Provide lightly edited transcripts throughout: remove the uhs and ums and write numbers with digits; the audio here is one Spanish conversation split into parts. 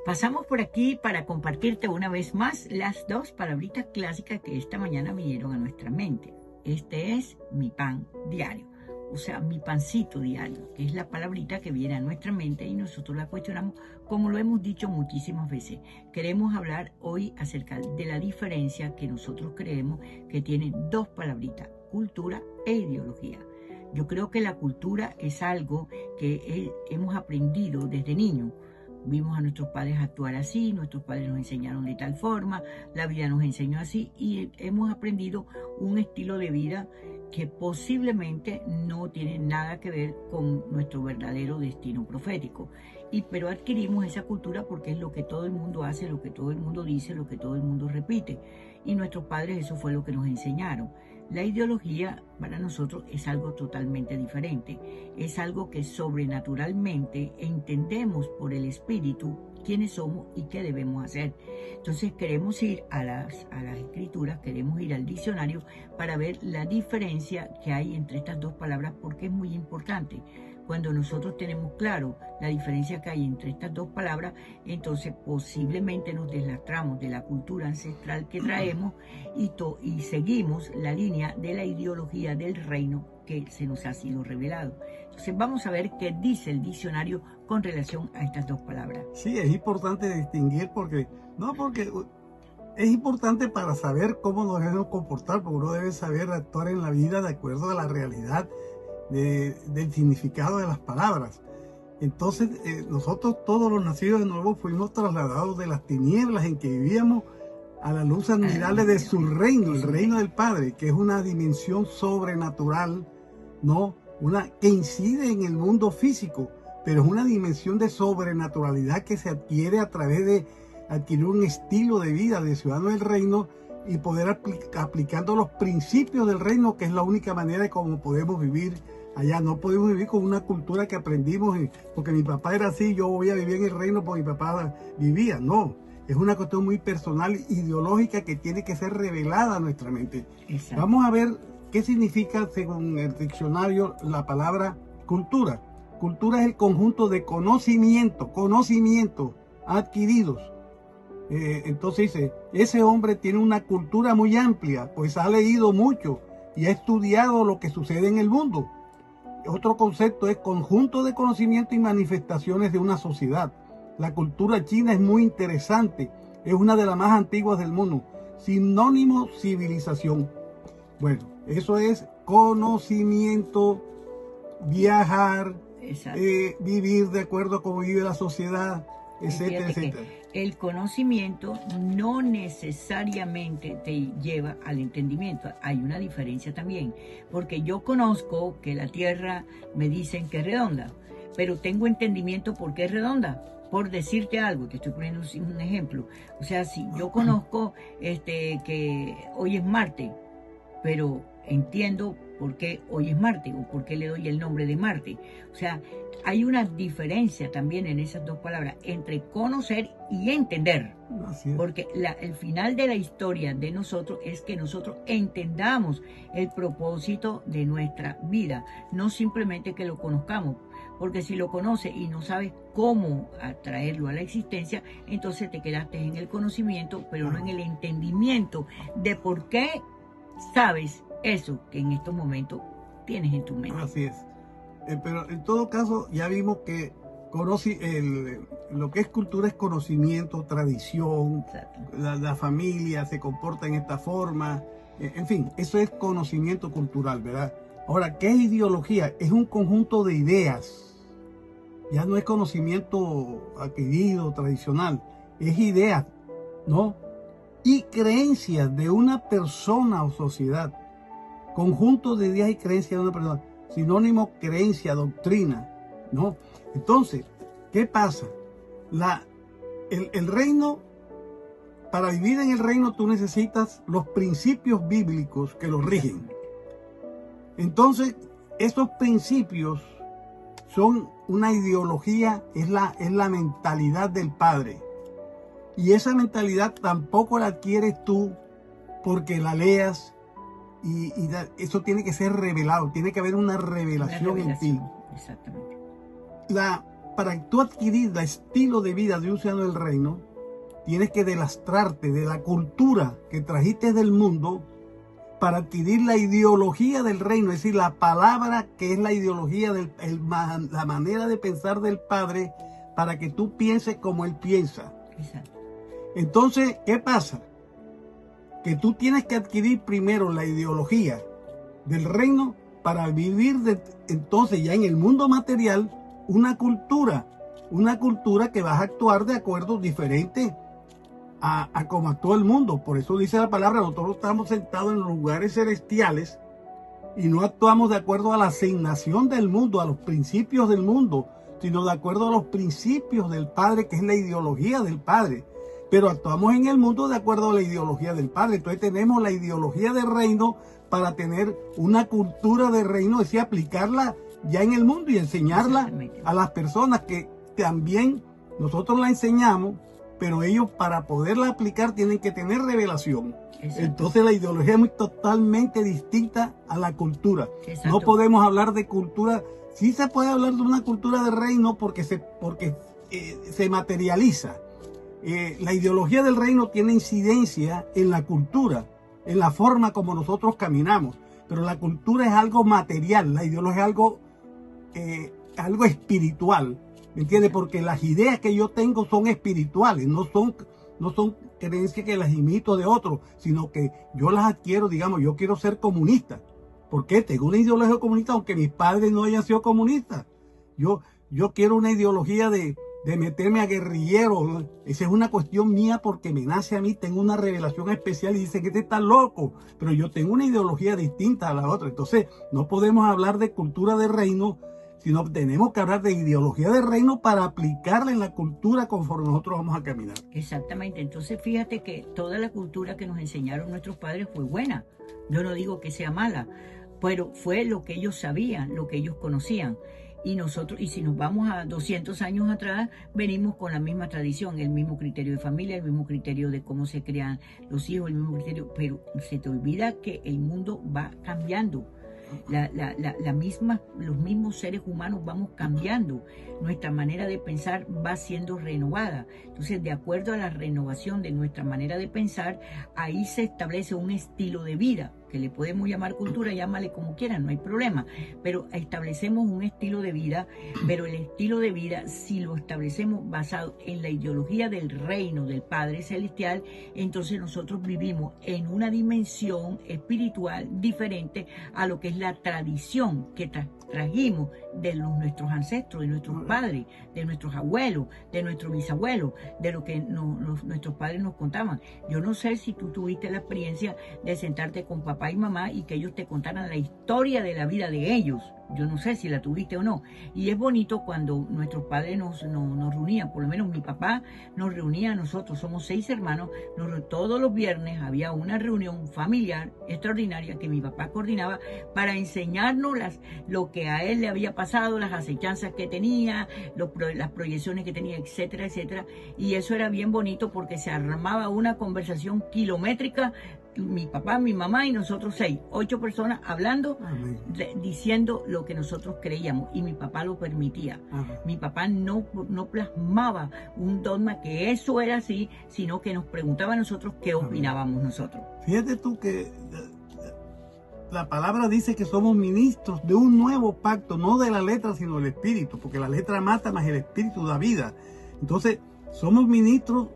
Pasamos por aquí para compartirte una vez más las dos palabritas clásicas que esta mañana vinieron a nuestra mente. Este es mi pan diario, o sea, mi pancito diario, que es la palabrita que viene a nuestra mente y nosotros la cuestionamos, como lo hemos dicho muchísimas veces. Queremos hablar hoy acerca de la diferencia que nosotros creemos que tienen dos palabritas, cultura e ideología. Yo creo que la cultura es algo que hemos aprendido desde niños. Vimos a nuestros padres actuar así, nuestros padres nos enseñaron de tal forma, la vida nos enseñó así y hemos aprendido un estilo de vida que posiblemente no tiene nada que ver con nuestro verdadero destino profético. Pero adquirimos esa cultura porque es lo que todo el mundo hace, lo que todo el mundo dice, lo que todo el mundo repite. Y nuestros padres eso fue lo que nos enseñaron. La ideología para nosotros es algo totalmente diferente. Es algo que sobrenaturalmente entendemos por el espíritu quiénes somos y qué debemos hacer. Entonces queremos ir a las escrituras, queremos ir al diccionario para ver la diferencia que hay entre estas dos palabras porque es muy importante. Cuando nosotros tenemos claro la diferencia que hay entre estas dos palabras, entonces posiblemente nos deslastramos de la cultura ancestral que traemos y seguimos la línea de la ideología del reino que se nos ha sido revelado. Entonces vamos a ver qué dice el diccionario con relación a estas dos palabras. Sí, es importante distinguir porque es importante para saber cómo nos debemos comportar, porque uno debe saber actuar en la vida de acuerdo a la realidad del significado de las palabras. Entonces, nosotros todos los nacidos de nuevo fuimos trasladados de las tinieblas en que vivíamos a la luz admirable de su reino, el reino del Padre, que es una dimensión sobrenatural, ¿no? Que incide en el mundo físico, pero es una dimensión de sobrenaturalidad que se adquiere a través de adquirir un estilo de vida de ciudadano del reino y poder aplicando los principios del reino, que es la única manera de cómo podemos vivir allá. No podemos vivir con una cultura que aprendimos, porque mi papá era así, yo voy a vivir en el reino porque mi papá vivía. No, es una cuestión muy personal, ideológica, que tiene que ser revelada a nuestra mente. Exacto. Vamos a ver qué significa, según el diccionario, la palabra cultura. Cultura es el conjunto de conocimientos adquiridos. Entonces dice, ese hombre tiene una cultura muy amplia, pues ha leído mucho y ha estudiado lo que sucede en el mundo. Otro concepto es conjunto de conocimientos y manifestaciones de una sociedad. La cultura china es muy interesante, es una de las más antiguas del mundo. Sinónimo, civilización. Bueno, eso es conocimiento, viajar, vivir de acuerdo a cómo vive la sociedad, etcétera, etcétera. El conocimiento no necesariamente te lleva al entendimiento. Hay una diferencia también, porque yo conozco que la Tierra me dicen que es redonda, pero tengo entendimiento por qué es redonda. Por decirte algo, te estoy poniendo un ejemplo. O sea, si yo conozco que hoy es Marte, pero entiendo por qué hoy es Marte o por qué le doy el nombre de Marte. O sea, hay una diferencia también en esas dos palabras entre conocer y entender. Porque el final de la historia de nosotros es que nosotros entendamos el propósito de nuestra vida, no simplemente que lo conozcamos. Porque si lo conoces y no sabes cómo atraerlo a la existencia, entonces te quedaste en el conocimiento, pero no en el entendimiento de por qué sabes eso que en estos momentos tienes en tu mente. Así es. Pero en todo caso ya vimos que lo que es cultura es conocimiento, tradición, la familia se comporta en esta forma, en fin, eso es conocimiento cultural, ¿verdad? Ahora, ¿qué es ideología? Es un conjunto de ideas, ya no es conocimiento adquirido, tradicional, es ideas, ¿no? Y creencias de una persona o sociedad, conjunto de ideas y creencias de una persona. Sinónimo, creencia, doctrina, ¿no? Entonces, ¿qué pasa? El reino, para vivir en el reino tú necesitas los principios bíblicos que lo rigen. Entonces, esos principios son una ideología, es la mentalidad del Padre. Y esa mentalidad tampoco la adquieres tú porque la leas, y eso tiene que ser revelado, tiene que haber una revelación en ti. Exactamente. para tú adquirir el estilo de vida de un ciudadano del reino, tienes que delastrarte de la cultura que trajiste del mundo para adquirir la ideología del reino, es decir, la palabra que es la ideología, la manera de pensar del Padre, para que tú pienses como Él piensa. Exacto. Entonces, ¿qué pasa? Que tú tienes que adquirir primero la ideología del reino para vivir entonces ya en el mundo material una cultura que vas a actuar de acuerdo diferente a como actúa el mundo. Por eso dice la palabra, nosotros estamos sentados en lugares celestiales y no actuamos de acuerdo a la asignación del mundo, a los principios del mundo, sino de acuerdo a los principios del Padre, que es la ideología del Padre. Pero actuamos en el mundo de acuerdo a la ideología del Padre. Entonces tenemos la ideología del reino para tener una cultura de reino, es decir, aplicarla ya en el mundo y enseñarla a las personas, que también nosotros la enseñamos, pero ellos para poderla aplicar tienen que tener revelación. Exacto. Entonces la ideología es totalmente distinta a la cultura. Exacto. No podemos hablar de cultura. Sí se puede hablar de una cultura de reino porque se materializa. La ideología del reino tiene incidencia en la cultura, en la forma como nosotros caminamos. Pero la cultura es algo material, la ideología es algo espiritual. ¿Me entiendes? Porque las ideas que yo tengo son espirituales, no son creencias que las imito de otros, sino que yo las adquiero. Digamos, yo quiero ser comunista. ¿Por qué? Tengo una ideología comunista, aunque mis padres no hayan sido comunistas. Yo quiero una ideología de meterme a guerrillero. Esa es una cuestión mía porque me nace a mí, tengo una revelación especial y dicen que este está loco, pero yo tengo una ideología distinta a la otra. Entonces, no podemos hablar de cultura de reino, sino tenemos que hablar de ideología de reino para aplicarla en la cultura conforme nosotros vamos a caminar. Exactamente. Entonces fíjate que toda la cultura que nos enseñaron nuestros padres fue buena. Yo no digo que sea mala, pero fue lo que ellos sabían, lo que ellos conocían. Y nosotros, y si nos vamos a 200 años atrás, venimos con la misma tradición, el mismo criterio de familia, el mismo criterio de cómo se crean los hijos, el mismo criterio, pero se te olvida que el mundo va cambiando. Los mismos seres humanos vamos cambiando, nuestra manera de pensar va siendo renovada. Entonces, de acuerdo a la renovación de nuestra manera de pensar, ahí se establece un estilo de vida, que le podemos llamar cultura, llámale como quieran, no hay problema, pero establecemos un estilo de vida, pero el estilo de vida, si lo establecemos basado en la ideología del reino del Padre Celestial, entonces nosotros vivimos en una dimensión espiritual diferente a lo que es la tradición que trajimos de nuestros ancestros, de nuestros padres, de nuestros abuelos, de nuestros bisabuelos, de lo que nuestros padres nos contaban. Yo no sé si tú tuviste la experiencia de sentarte con papá y mamá y que ellos te contaran la historia de la vida de ellos. Yo no sé si la tuviste o no. Y es bonito cuando nuestros padres nos reunían, por lo menos mi papá nos reunía a nosotros, somos 6 hermanos, todos los viernes había una reunión familiar extraordinaria que mi papá coordinaba para enseñarnos lo que a él le había pasado, las acechanzas que tenía, las proyecciones que tenía, etcétera, etcétera. Y eso era bien bonito porque se armaba una conversación kilométrica, mi papá, mi mamá y nosotros 6, 8 personas hablando, diciendo lo que nosotros creíamos, y mi papá lo permitía. Mi papá no plasmaba un dogma que eso era así, sino que nos preguntaba a nosotros qué opinábamos nosotros. Fíjate tú que la palabra dice que somos ministros de un nuevo pacto, no de la letra sino del espíritu, porque la letra mata, más el espíritu da vida. Entonces somos ministros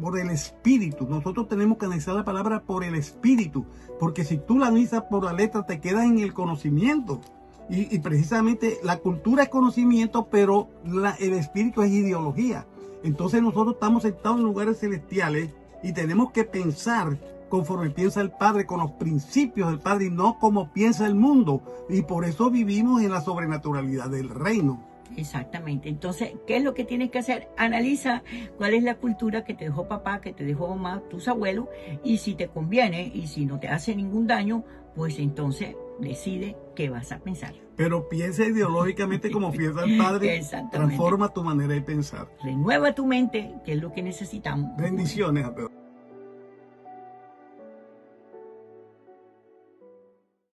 por el espíritu. Nosotros tenemos que analizar la palabra por el espíritu, porque si tú la analizas por la letra te quedas en el conocimiento, y precisamente la cultura es conocimiento, pero el espíritu es ideología. Entonces nosotros estamos sentados en lugares celestiales y tenemos que pensar conforme piensa el Padre, con los principios del Padre y no como piensa el mundo, y por eso vivimos en la sobrenaturalidad del reino. Exactamente. Entonces, ¿qué es lo que tienes que hacer? Analiza cuál es la cultura que te dejó papá, que te dejó mamá, tus abuelos, y si te conviene y si no te hace ningún daño, pues entonces decide qué vas a pensar. Pero piensa ideológicamente como piensa el Padre. Transforma tu manera de pensar. Renueva tu mente, que es lo que necesitamos. Bendiciones a todos.